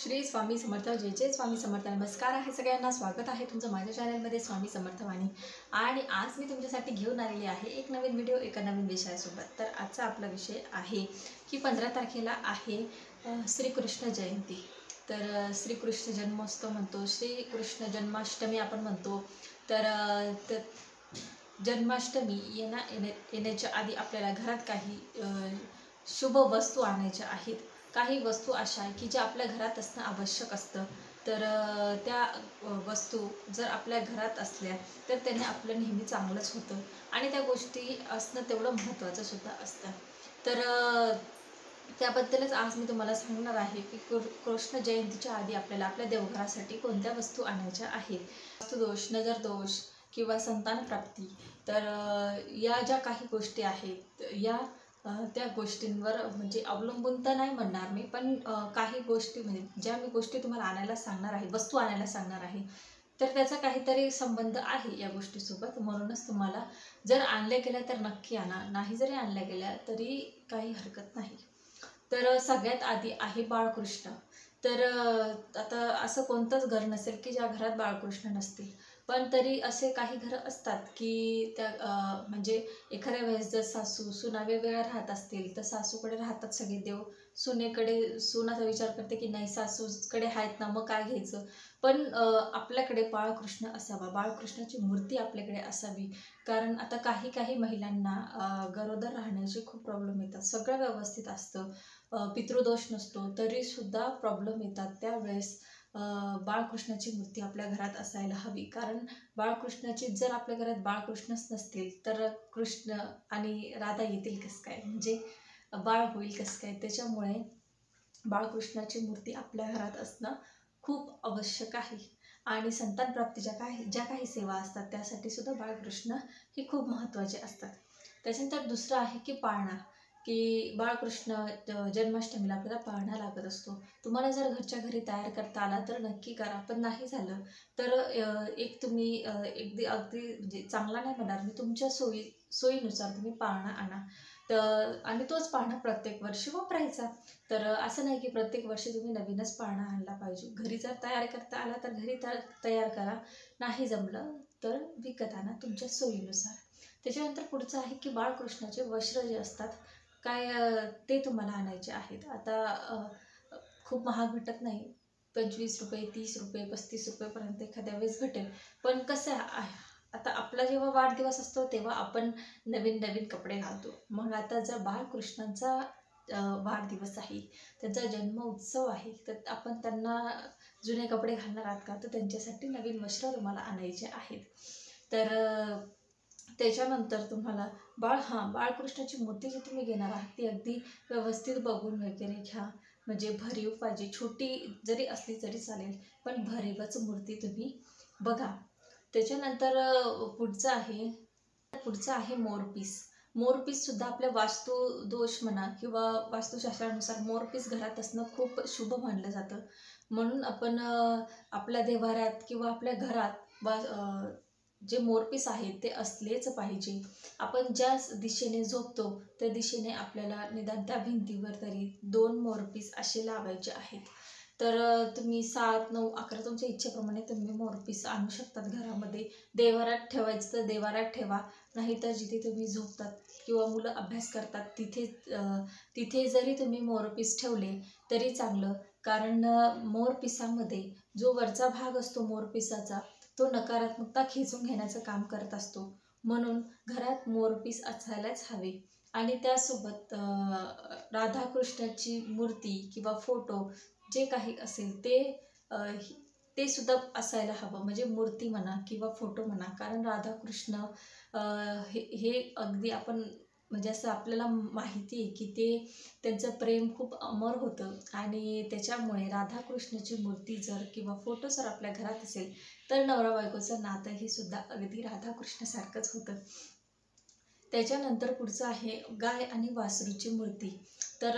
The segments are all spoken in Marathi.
श्री स्वामी समर्थ जय जय स्वामी समर्थ। नमस्कार आहे सगळ्यांना, स्वागत आहे तुमचं माझ्या चॅनलमध्ये स्वामी समर्थ वाणी। आणि आज मी तुमच्यासाठी घेऊन आलेली आहे एक नवीन व्हिडिओ एका नवीन विषयासोबत। तर आजचा आपला विषय आहे की 15 तारखेला आहे श्रीकृष्ण जयंती। तर श्रीकृष्ण जन्मोत्सव म्हणतो, श्रीकृष्ण जन्माष्टमी आपण म्हणतो। तर जन्माष्टमी येण्याच्या आधी आपल्याला घरात काही शुभ वस्तू आणायच्या आहेत। काही वस्तू अशा आहे की ज्या आपल्या घरात असणं आवश्यक असतं। तर त्या वस्तू जर आपल्या घरात असल्या तर त्याने आपलं नेहमी चांगलंच होतं आणि त्या गोष्टी असणं तेवढं महत्त्वाचं सुद्धा असतं। तर त्याबद्दलच आज मी तुम्हाला सांगणार आहे की कृष्ण जयंतीच्या आधी आपल्याला आपल्या देवघरासाठी कोणत्या वस्तू आणायच्या आहेत। वास्तुदोष, नजरदोष किंवा संतान प्राप्ती, तर या ज्या काही गोष्टी आहेत या त्या गोष्टींवर म्हणजे अवलंबून तर नाही म्हणणार मी, पण काही गोष्टी म्हणजे ज्या मी गोष्टी तुम्हाला आणायला सांगणार आहे, वस्तू आणायला सांगणार आहे, तर त्याचा काहीतरी संबंध आहे या गोष्टीसोबत। म्हणूनच तुम्हाला जर आणल्या गेल्या तर नक्की आणा, नाही जरी आणल्या गेल्या तरी काही हरकत नाही। तर सगळ्यात आधी आहे बाळकृष्ण। तर आता असं कोणतंच घर नसेल की ज्या घरात बाळकृष्ण नसतील, पण तरी असे काही घरं असतात की त्या म्हणजे एखाद्या वेळेस जर सासू सुना वेगवेगळ्या राहत असतील तर सासूकडे राहतात सगळे देव, सुनेकडे सुनाचा विचार करते की नाही सासूकडे आहेत ना मग काय घ्यायचं, पण आपल्याकडे बाळकृष्ण असावा, बाळकृष्णाची मूर्ती आपल्याकडे असावी। कारण आता काही काही महिलांना गरोदर राहण्याचे खूप प्रॉब्लेम येतात, सगळं व्यवस्थित असतं, पितृदोष नसतो तरीसुद्धा प्रॉब्लेम येतात। त्यावेळेस बाळकृष्णाची मूर्ती आपल्या घरात असायला हवी। कारण बाळकृष्णाची जर आपल्या घरात बाळकृष्णच नसतील तर कृष्ण आणि राधा येतील कसं काय, म्हणजे बाळ होईल कसं काय। त्याच्यामुळे बाळकृष्णाची मूर्ती आपल्या घरात असणं खूप आवश्यक आहे। आणि संतान प्राप्तीच्या ज्या काही सेवा असतात त्यासाठी सुद्धा बाळकृष्ण हे खूप महत्त्वाचे असतात। त्याच्यानंतर दुसरं आहे की पाळणा, की बाळकृष्ण जन्माष्टमीला आपल्याला पाळणा लागत असतो। तुम्हाला जर घरच्या घरी तयार करता आला तर नक्की करा, पण नाही झालं तर एक तुम्ही अगदी म्हणजे चांगला नाही म्हणणार मी, तुमच्या सोयीनुसार तुम्ही पाळणा आणा। तर आणि तोच पाळणा प्रत्येक वर्षी वापरायचा। तर असं नाही की प्रत्येक वर्षी तुम्ही नवीनच पाळणा आणला पाहिजे। घरी जर तयार करता आला तर घरी तयार करा, नाही जमलं तर विकत आणा तुमच्या सोयीनुसार। त्याच्यानंतर पुढचं आहे की बाळकृष्णाचे वस्त्र जे असतात काय ते तुम्हाला आणायचे आहेत। आता खूप महाग भेटत नाही, 25 रुपये, 30 रुपये, 35 रुपयेपर्यंत एखाद्या वेळेस भेटेल। पण कसं आहे, आता आपला जेव्हा वाढदिवस असतो तेव्हा आपण नवीन नवीन कपडे घालतो। मग आता जर बाळकृष्णांचा वाढदिवस आहे, त्यांचा जन्म उत्सव आहे, तर आपण त्यांना जुने कपडे घालणार आहात का, तर त्यांच्यासाठी नवीन वस्त्र तुम्हाला आणायचे आहेत। तर त्याच्यानंतर तुम्हाला बाळकृष्णाची मूर्ती जी तुम्ही घेणार आहात ती अगदी व्यवस्थित बघून वगैरे घ्या, म्हणजे भरीव पाहिजे, छोटी जरी असली तरी चालेल पण भरीवच मूर्ती तुम्ही बघा। त्याच्यानंतर पुढचं आहे मोरपीस। मोरपीस सुद्धा आपल्या वास्तुदोष म्हणा किंवा वास्तुशास्त्रानुसार मोरपीस घरात असणं खूप शुभ मानलं जातं। म्हणून आपण आपल्या देवाऱ्यात किंवा आपल्या घरात जे मोरपीस आहेत ते असलेच पाहिजे। आपण ज्या दिशेने झोपतो त्या दिशेने आपल्याला निदान त्या भिंतीवर तरी 2 मोरपीस असे लावायचे आहेत। तर तुम्ही 7, 9, 11 तुमच्या इच्छेप्रमाणे तुम्ही मोरपीस आणू शकतात घरामध्ये। देवाऱ्यात ठेवायचं तर देवाऱ्यात ठेवा, नाहीतर जिथे तुम्ही झोपतात किंवा मुलं अभ्यास करतात तिथे जरी तुम्ही मोरपीस ठेवले तरी चांगलं। कारण मोरपिसामध्ये जो वरचा भाग असतो मोरपिसाचा तो नकारात्मकता खेचून घेण्याचं काम करत असतो। म्हणून घरात मोरपीस असायलाच हवे। आणि त्यासोबत राधाकृष्णाची मूर्ती किंवा फोटो जे काही असेल ते सुद्धा असायला हवं, म्हणजे मूर्ती म्हणा किंवा फोटो म्हणा। कारण राधाकृष्ण हे अगदी आपण म्हणजे असं आपल्याला माहिती आहे की त्यांचं प्रेम खूप अमर होतं आणि त्याच्यामुळे राधाकृष्णाची मूर्ती जर किंवा फोटो जर आपल्या घरात असेल तर नवरा बायकोचं नातं हे सुद्धा अगदी राधाकृष्णासारखंच होतं। त्याच्यानंतर पुढचं आहे गाय आणि वासरूची मूर्ती। तर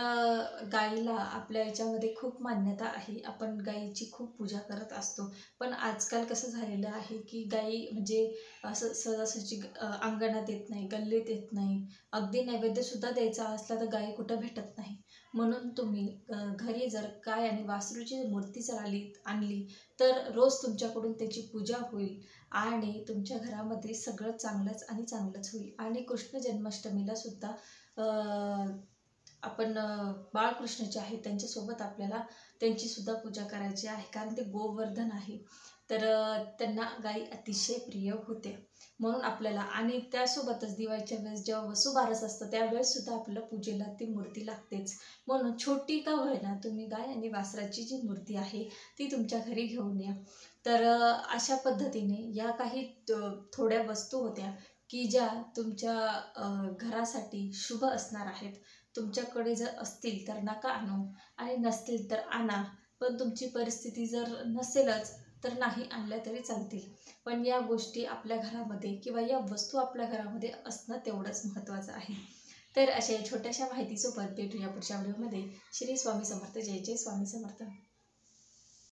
गाईला आपल्या याच्यामध्ये खूप मान्यता आहे, आपण गाईची खूप पूजा करत असतो। पण आजकाल कसं झालेलं आहे की गाई म्हणजे असं सहजासहजी अंगणात येत नाही, गल्लीत येत नाही, अगदी नैवेद्यसुद्धा द्यायचा असला तर गाई कुठं भेटत नाही। म्हणून तुम्ही घरी जर गाय आणि वासरूची मूर्ती जर आणली तर रोज तुमच्याकडून त्याची पूजा होईल आणि तुमच्या घरामध्ये सगळं चांगलंच आणि चांगलंच होईल. आणि कृष्ण जन्माष्टमीला सुद्धा आपण बाळकृष्ण जे आहेत त्यांच्यासोबत आपल्याला त्यांची सुद्धा पूजा करायची आहे, कारण ते गोवर्धन आहे. तर त्यांना गाई अतिशय प्रिय होते. म्हणून आपल्याला आणि त्यासोबतच दिवाळीच्या वेळेस जेव्हा वसुबारस असतं त्यावेळेस सुद्धा आपल्याला पूजेला ती मूर्ती लागतेच. म्हणून छोटी का होईना तुम्ही गाय आणि वासराची जी मूर्ती आहे ती तुमच्या घरी घेऊन या. तर अशा पद्धतीने या काही थोड्या वस्तू होत्या की ज्या तुमच्या घरासाठी शुभ असणार आहेत. तुमच्याकडे जर असतील तर नका आणू आणि नसतील तर आणा. पण तुमची परिस्थिती जर नसेलच तर नाही आणल्या तरी चालतील. पण या गोष्टी आपल्या घरामध्ये किंवा या वस्तू आपल्या घरामध्ये असणं तेवढंच महत्त्वाचं आहे. तर अशा छोट्याशा माहितीसोबत भेटूया पुढच्या व्हिडिओमध्ये. श्री स्वामी समर्थ. जय जय स्वामी समर्थ.